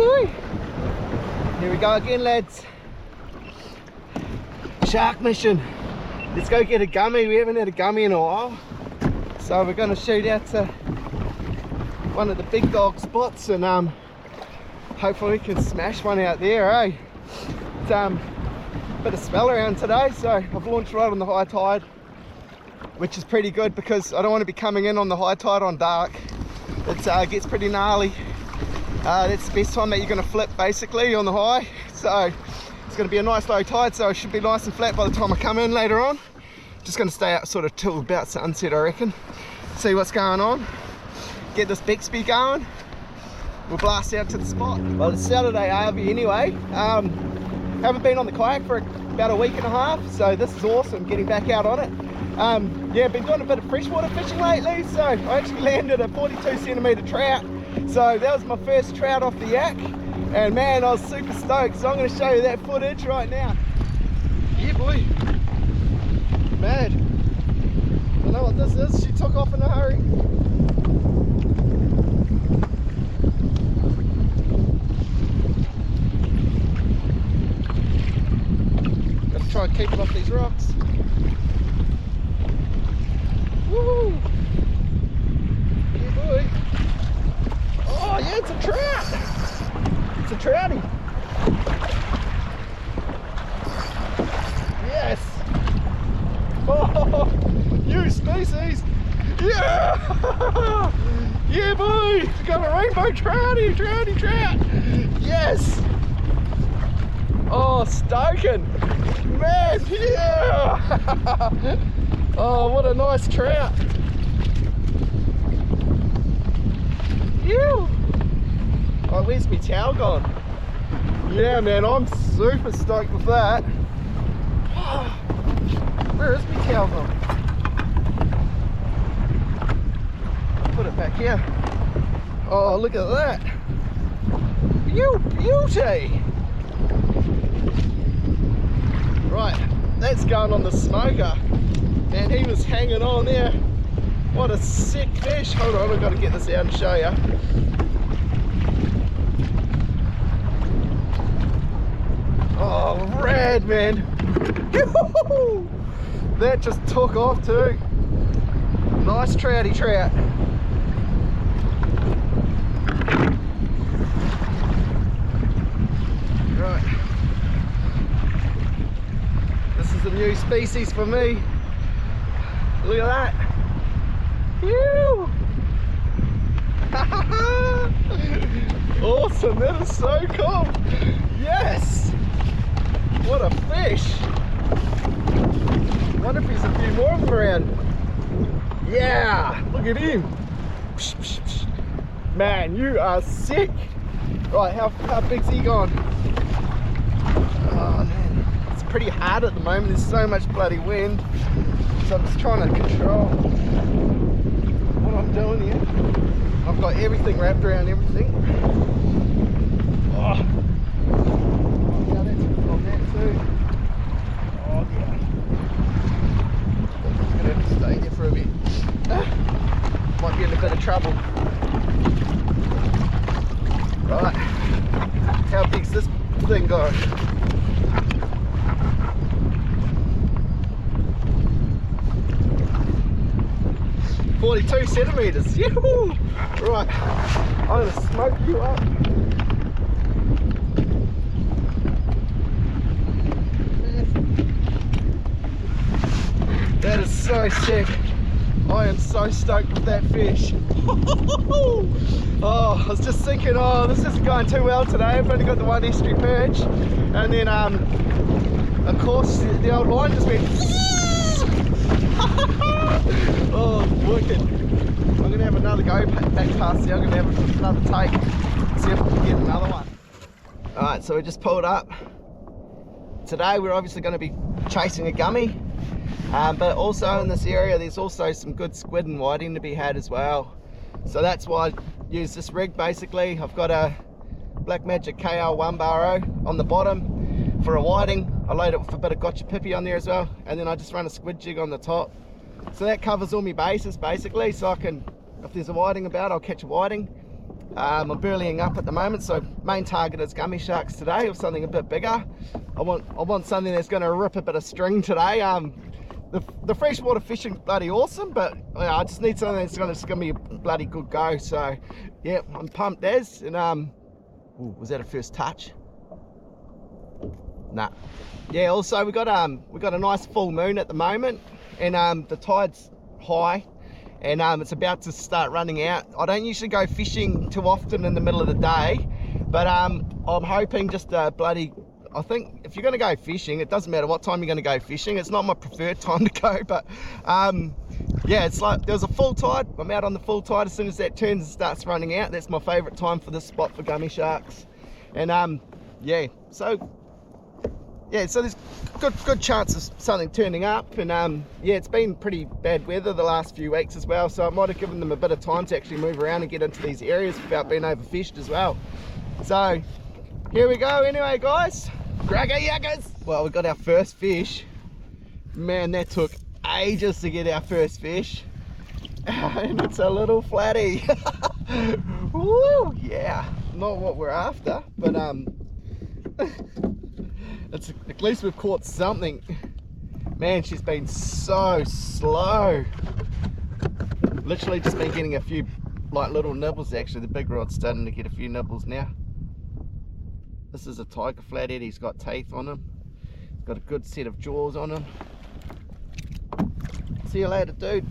boy. Here we go again, lads. Shark mission. Let's go get a gummy. We haven't had a gummy in a while. So we're going to shoot out to one of the big dog spots and hopefully we can smash one out there, eh? It's a bit of spell around today, so I've launched right on the high tide, which is pretty good because I don't want to be coming in on the high tide on dark. It gets pretty gnarly. That's the best time that you're going to flip basically on the high. So it's going to be a nice low tide, so it should be nice and flat by the time I come in later on. Just going to stay out sort of till about sunset, I reckon. See what's going on. Get this Bixby going. We'll blast out to the spot. Well, it's Saturday RV anyway. Haven't been on the kayak for about a week and a half, so this is awesome, getting back out on it. Yeah, been doing a bit of freshwater fishing lately, so I actually landed a 42 centimetre trout. So that was my first trout off the yak, and man, I was super stoked. So I'm going to show you that footage right now. Yeah, boy. Mad. I don't know what this is. She took off in a hurry. Got to try and keep it off these rocks. Woo! Yeah, boy. Oh, yeah, it's a trout. It's a trouty. Yes. Oh, new species. Yeah. Yeah, boy. We got a rainbow trouty, trout. Yes. Oh, stoking. Man, yeah. Oh, what a nice trout. Ew. Oh, where's my towel gone? Yeah, man, I'm super stoked with that. Where is my towel gone? Put it back here. Oh, look at that. You beauty. Right, that's going on the smoker. Man, he was hanging on there. What a sick fish. Hold on, I've got to get this out and show you. Oh, rad, man. That just took off too. Nice trouty trout. Right. This is a new species for me. Look at that. Whew. Awesome, that is so cool. Yes. What a fish. I wonder if there's a few more of them around. Yeah, look at him. Man, you are sick. Right, how big's he gone? Oh man, it's pretty hard at the moment. There's so much bloody wind. So I'm just trying to control what I'm doing here. I've got everything wrapped around everything. Oh. Yeah, that's on that too. Oh yeah. I'm gonna have to stay here for a bit. Might be in a bit of trouble. Right. How big's this thing going? "42 centimetres. Yahoo! Right, I'm going to smoke you up. That is so sick. I am so stoked with that fish. Oh, I was just thinking, oh, this isn't going too well today. I've only got the one estuary perch. And then, of course, the old line just went... Oh, wicked. I'm going to have another go back past there. I'm going to have another take. See if we can get another one. Alright, so we just pulled up. Today we're obviously going to be chasing a gummy. But also in this area there's also some good squid and whiting to be had as well. So that's why I use this rig basically. I've got a Black Magic KL 1 baro on the bottom for a whiting. I load it with a bit of gotcha pippy on there as well, and then I just run a squid jig on the top. So that covers all my bases basically, so I can, if there's a whiting about, I'll catch a whiting. I'm burleying up at the moment, so main target is gummy sharks today, or something a bit bigger. I want something that's going to rip a bit of string today. The freshwater fishing's bloody awesome, but I just need something that's going to be a bloody good go. So yeah, I'm pumped as. And ooh, was that a first touch? Nah. Yeah, also we got a nice full moon at the moment, and the tide's high, and it's about to start running out. I don't usually go fishing too often in the middle of the day, but I'm hoping just I think if you're going to go fishing, it doesn't matter what time you're going to go fishing. It's not my preferred time to go, but yeah, it's like there's a full tide. I'm out on the full tide. As soon as that turns and starts running out, that's my favorite time for this spot for gummy sharks. And yeah, so there's good chance of something turning up. And yeah, it's been pretty bad weather the last few weeks as well, so it might have given them a bit of time to actually move around and get into these areas without being overfished as well. So here we go anyway, guys. Cracker yuckers. Well, we got our first fish. Man, that took ages to get our first fish. And it's a little flatty. Woo, yeah. Not what we're after, but it's, at least we've caught something. Man, she's been so slow. Literally just been getting a few like little nibbles. Actually, the big rod's starting to get a few nibbles now. This is a tiger flathead. He's got teeth on him. He's got a good set of jaws on him. See you later, dude.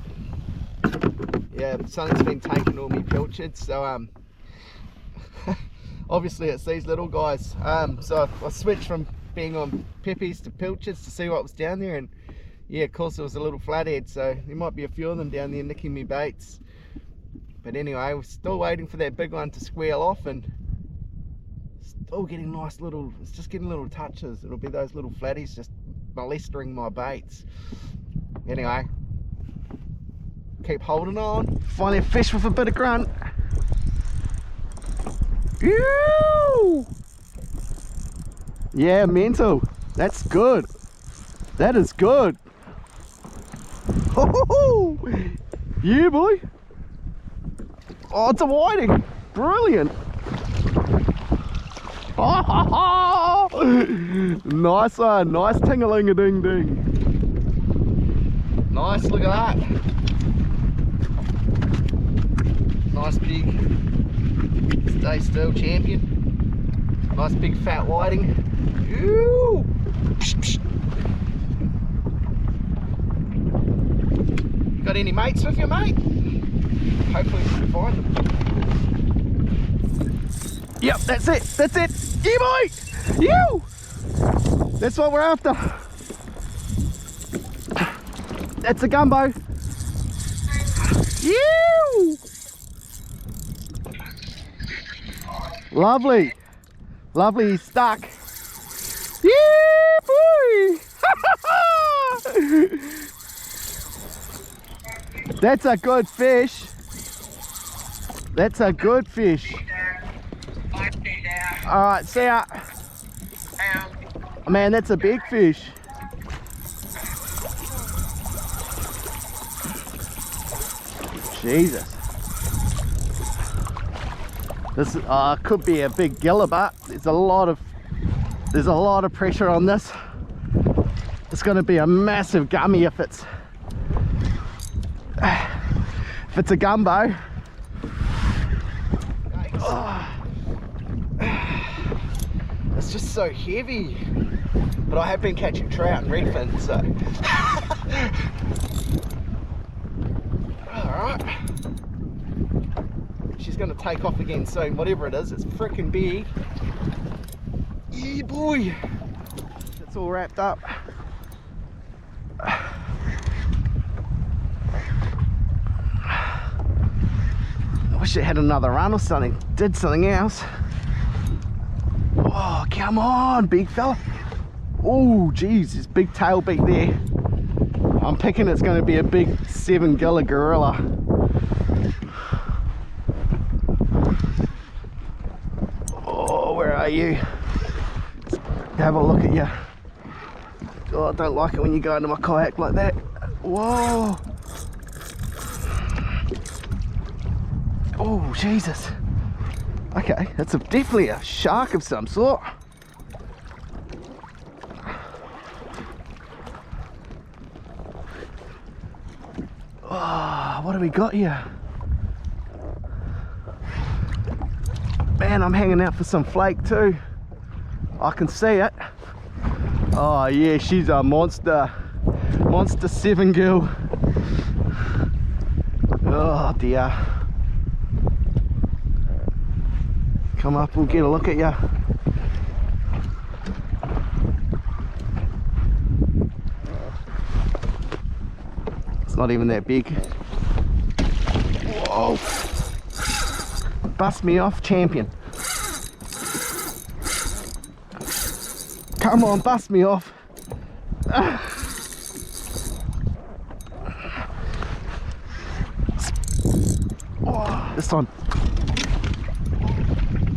Yeah, something's been taking all me pilchards, so obviously it's these little guys. So I switched from being on peppies to pilchards to see what was down there, and yeah, of course it was a little flathead, so there might be a few of them down there nicking me baits. But anyway, we're still waiting for that big one to squeal off, and still getting nice little, it's just getting little touches. It'll be those little flatties just molesting my baits. Anyway, keep holding on. Finally a fish with a bit of grunt. Ew! Yeah, mental. That's good. That is good. Oh, yeah, boy. Oh, it's a whiting. Brilliant. Oh, nice one. Nice ting-a-ling-a-ding-ding. Nice, look at that. Nice big, stay still champion. Nice big fat whiting. Ooh. Psh, psh. You got any mates with you, mate? Hopefully you can find them. Yep, that's it. That's it. Yeah, boy. You. That's what we're after. That's a gumbo. You. Lovely. Lovely, he's stuck. Yeah, boy. That's a good fish. That's a good fish. Alright, see ya. Man, that's a big fish. Jesus. This could be a big gillibut. There's a lot of pressure on this. It's going to be a massive gummy if it's a gumbo. Oh. It's just so heavy, but I have been catching trout and redfin, so alright, she's going to take off again soon. Whatever it is, it's freaking big. Yeah, boy, it's all wrapped up. I wish it had another run or something, did something else. Oh, come on, big fella. Oh, geez, there's big tail beak there. I'm picking it's going to be a big 7-gilla gorilla. Oh, where are you? Let's have a look at you. Oh, I don't like it when you go into my kayak like that. Whoa. Oh, Jesus. Okay, that's definitely a shark of some sort. Oh, what have we got here? Man, I'm hanging out for some flake too. I can see it. Oh yeah, she's a monster. Monster 7 gill. Oh dear. Come up, we'll get a look at you. It's not even that big. Whoa. Bust me off, champion. Come on, bust me off. Oh, this one.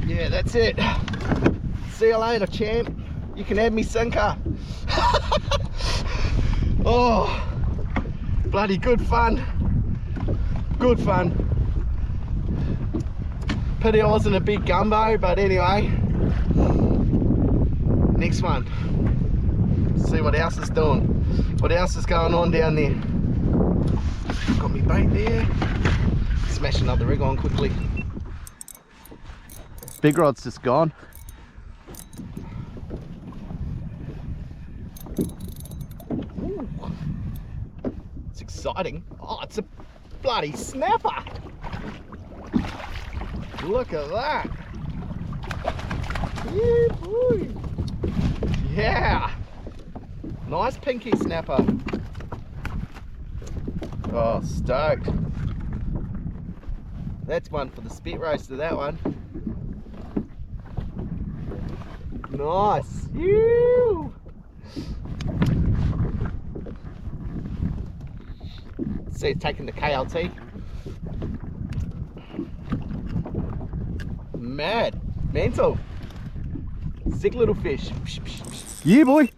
Yeah, that's it. See you later, champ. You can have me sinker. Oh, bloody good fun. Good fun. Pity I wasn't a big gumbo, but anyway. Next one. See what else is doing. What else is going on down there. Got me bait there. Smash another rig on quickly. Big rod's just gone. Ooh. It's exciting. Oh, it's a bloody snapper. Look at that. Yeah, boy. Yeah. Nice pinky snapper. Oh, stoked. That's one for the spit roaster, that one. Nice. Ew. See, it's taking the KLT. Mad. Mental. Sick little fish. Yeah, boy.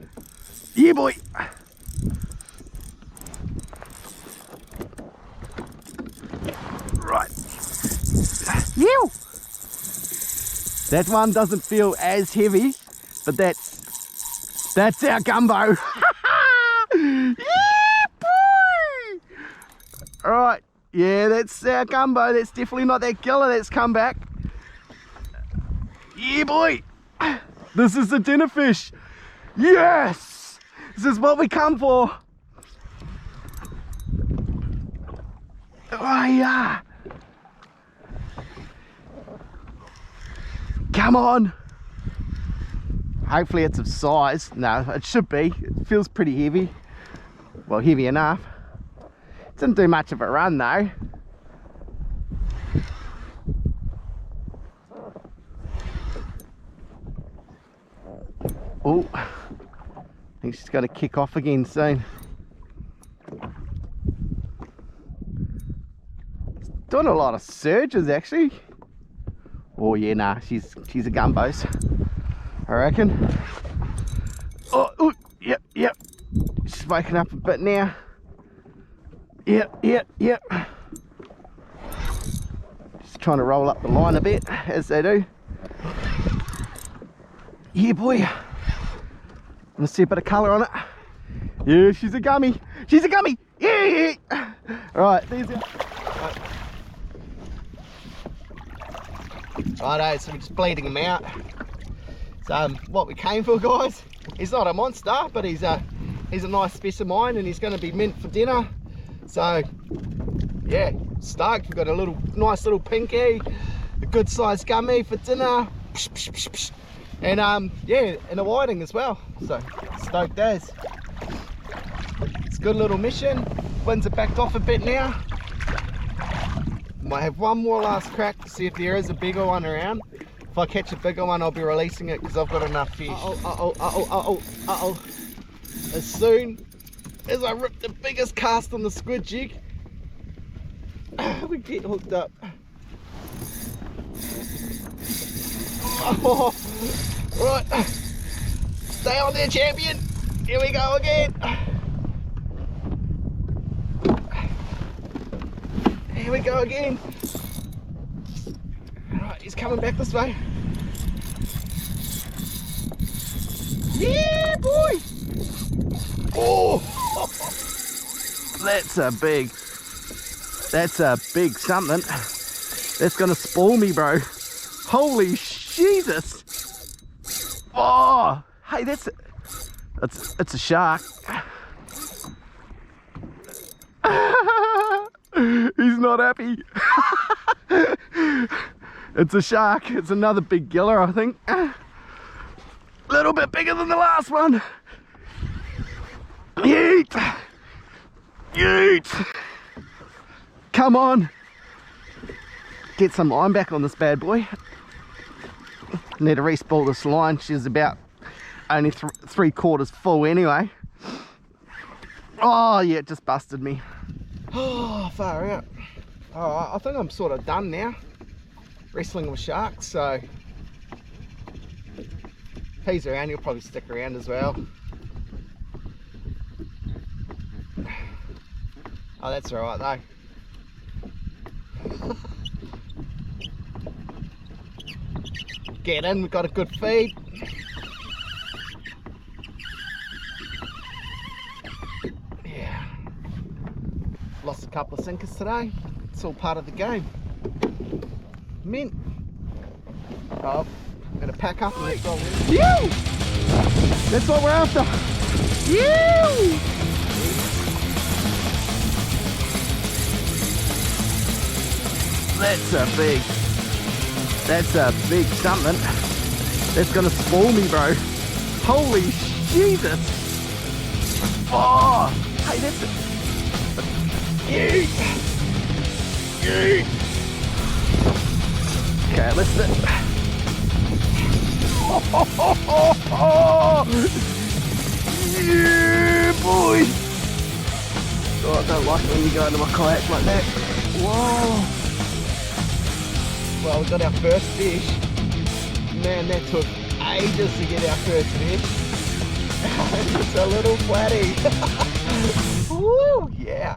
Yeah, boy. Right. Ew. That one doesn't feel as heavy, but that's our gumbo. Yeah, boy. All right. Yeah, that's our gumbo. That's definitely not that giller that's come back. Yeah, boy. This is the dinner fish. Yes. This is what we come for. Oh, yeah. Come on. Hopefully it's of size. No, it should be. It feels pretty heavy. Well, heavy enough. Didn't do much of a run though. Oh, I think she's going to kick off again soon. Doing a lot of surges actually. Oh yeah, nah, she's a gumbos, I reckon. Oh, yep. She's waking up a bit now. Yep. Just trying to roll up the line a bit, as they do. Yeah, boy. I'm gonna see a bit of colour on it. Yeah, she's a gummy. She's a gummy. Yeah. Right, these are. Righto, so we're just bleeding him out. So what we came for, guys. He's not a monster, but he's a nice specimen, and he's going to be mint for dinner. So yeah, stoked. We've got a nice little pinky, a good sized gummy for dinner. And yeah, and a whiting as well. So stoked as. It's a good little mission. Winds are backed off a bit now. Might have one more last crack to see if there is a bigger one around. If I catch a bigger one, I'll be releasing it because I've got enough fish. As soon as I rip the biggest cast on the squid jig, we get hooked up. Oh, right, stay on there, champion. Here we go again. Here we go again. Right, he's he's coming back this way. Yeah, boy! Oh! That's a big something. That's gonna spoil me, bro. Holy Jesus! Oh! Hey, it's a shark. He's not happy. It's a shark. It's another big giller, I think. A little bit bigger than the last one. Yeet! Yeet! Come on! Get some line back on this bad boy. Need to re-spool this line. She's about only 3/4 full anyway. Oh yeah, it just busted me. Oh, far out. Alright, I think I'm sort of done now wrestling with sharks, so if he's around, he'll probably stick around as well. Oh, that's alright though. Get in, we've got a good feed. Yeah. Lost a couple of sinkers today. It's all part of the game. Mint. Oh, I'm gonna pack up and let's go. Yew! That's what we're after. Yew! That's a big something. That's gonna spoil me, bro. Holy Jesus! Oh, hey, that's it. Yeet! Yeet! Okay, let's do it. Oh, yeah, boy! Oh, I don't like it when you go into my kayak like that. Whoa! Well, we got our first fish. Man, that took ages to get our first fish. It's a little flatty. Woo, yeah.